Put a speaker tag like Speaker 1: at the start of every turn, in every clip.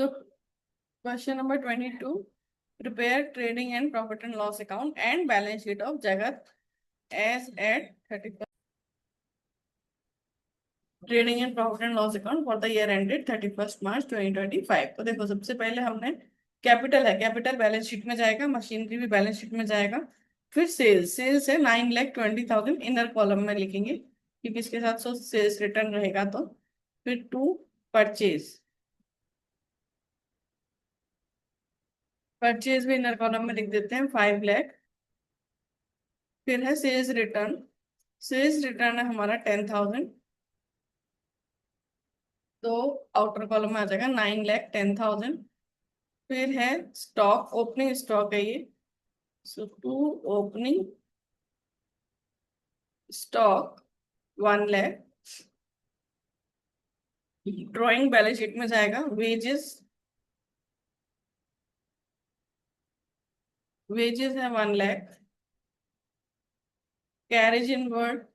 Speaker 1: तो question number 22, prepare trading and profit and loss account and balance sheet of Jagat as at 31 trading and profit and loss account for the year ended 31 March 2025। तो देखो, सबसे पहले हमने capital है, capital balance sheet में जाएगा, machinery भी balance sheet में जाएगा। फिर सेल्स, सेल्स है 9,20,000, इनर कॉलम में लिखेंगे क्योंकि इसके साथ सेल्स रिटर्न रहेगा। तो फिर टू परचेज, परचेज भी इनर कॉलम में लिख देते हैं 5 लाख। फिर है सेल्स रिटर्न, सेल्स रिटर्न है हमारा 10,000, तो आउटर कॉलम में आ जाएगा 9,10,000। फिर है स्टॉक, ओपनिंग स्टॉक है ये, so to opening stock 1 lakh. Drawing balance sheet में जाएगा वेजेस, वेजेस है 1 lakh. Carriage inward,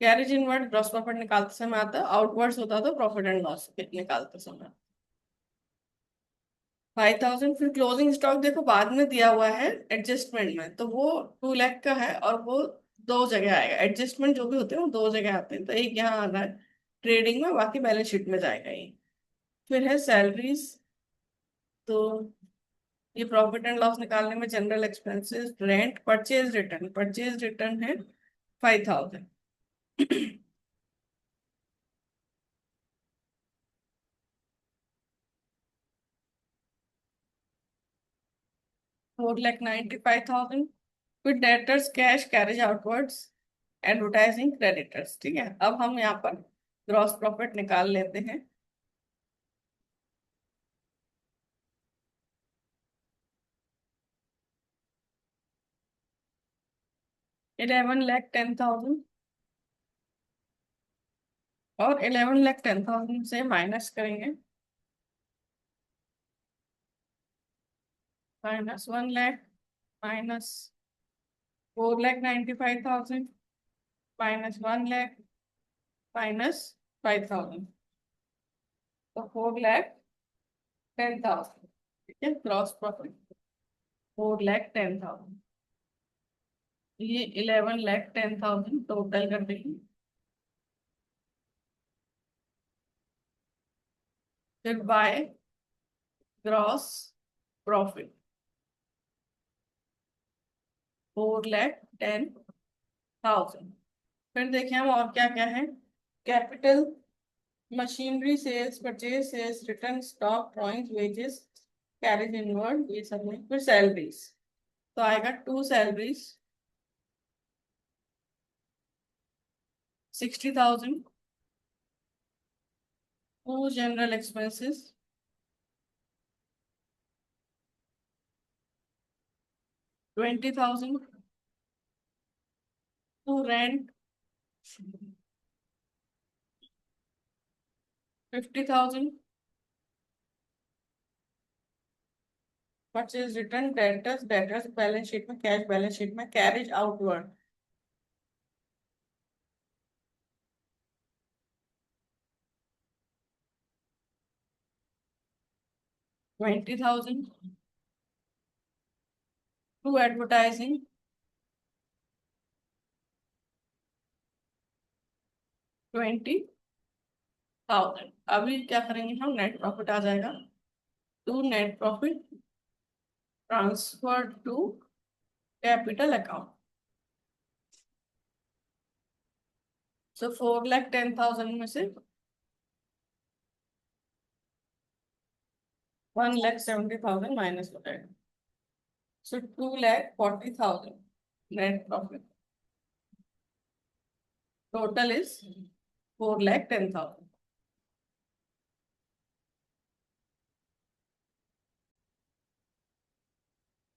Speaker 1: carriage inward gross profit निकालते समय आता है, आउटवर्ड्स होता तो प्रॉफिट एंड लॉस निकालते समय 5,000। फिर क्लोजिंग स्टॉक देखो बाद में दिया हुआ है एडजस्टमेंट में, तो वो 2 लाख का है और वो दो जगह आएगा। एडजस्टमेंट जो भी होते हैं वो दो जगह आते हैं, तो एक यहाँ आ रहा है ट्रेडिंग में, बाकी बैलेंस शीट में जाएगा ये। फिर है सैलरीज, तो ये प्रॉफिट एंड लॉस निकालने में general expenses, rent, purchase return, purchase return है 5,000। 4,95,000। फिर debtors cash carriage outwards, advertising creditors. ठीक है, अब हम यहाँ पर ग्रॉस प्रॉफिट निकाल लेते हैं। 11,10,000 और 11,10,000 से माइनस करेंगे, -1 लाख, -4,95,000, -1 लाख, -5,000, तो 4,10,000। ठीक है, ग्रॉस प्रॉफिट 4,10,000, ये 11,10,000 टोटल कर देंगे। फिर बाय ग्रॉस प्रॉफिट 4,10,000। फिर देखें हम और क्या क्या है। Capital, machinery, sales, purchase, sales return, stock, drawing, wages, carriage inward, ये सब में। फिर सैलरीज, तो आएगा to salaries 60,000, to general expenses 20,000, to rent 50,000, purchase return, debtors, debtors balance sheet में, कैश बैलेंस शीट में, कैरेज आउटवर्ड 20,000, टू एडवर्टाइजिंग 20,000। अभी क्या करेंगे हम, नेट प्रॉफिट आ जाएगा, to net profit transfer to capital account. So 4,10,000 में से 1,70,000 माइनस हो जाएगा, सो 2,40,000 नेट प्रॉफिट, टोटल इज 4,10,000।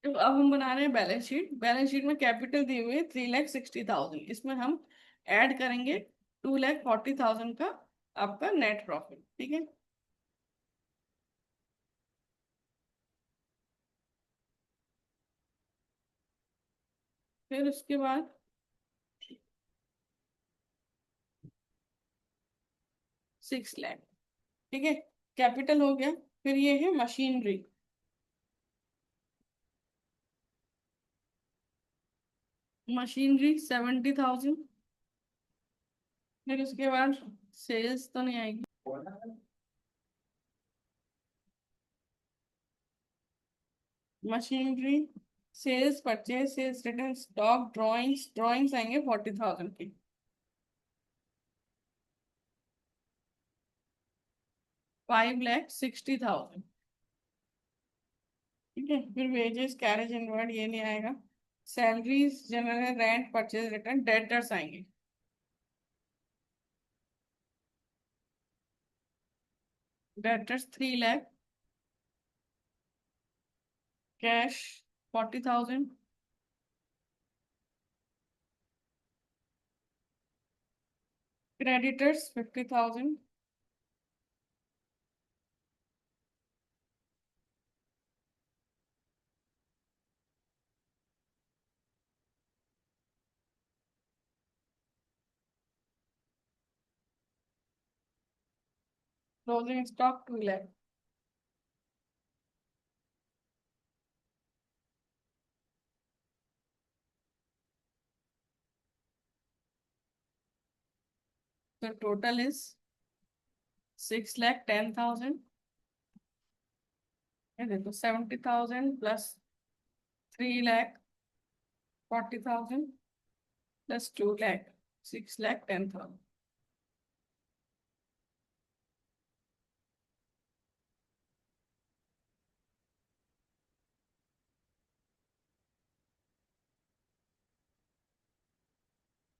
Speaker 1: तो अब हम बना रहे हैं बैलेंस शीट। बैलेंस शीट में कैपिटल दी हुई है 3,60,000, इसमें हम ऐड करेंगे 2,40,000 का आपका नेट प्रॉफिट। ठीक है, फिर उसके बाद 6 लाख। ठीक है, कैपिटल हो गया। फिर ये है मशीनरी। मशीनरी 70,000। फिर उसके बाद सेल्स तो नहीं आएगी। Machinery, sales purchase, sales return, stock, drawings, drawings आएंगे 40,000 की। 5,60,000। ठीक है, फिर वेजेस, कैरेज इनवर्ड ये नहीं आएगा। Salaries, general rent, purchase return, debtors आएंगे। Debtors 3 lakh. Cash 40,000। Creditors 50,000। Closing stock 2 lakh. तो टोटल इज 6,10,000। ये देखो 70,000 प्लस 3,40,000 प्लस 2 लाख, 6,10,000।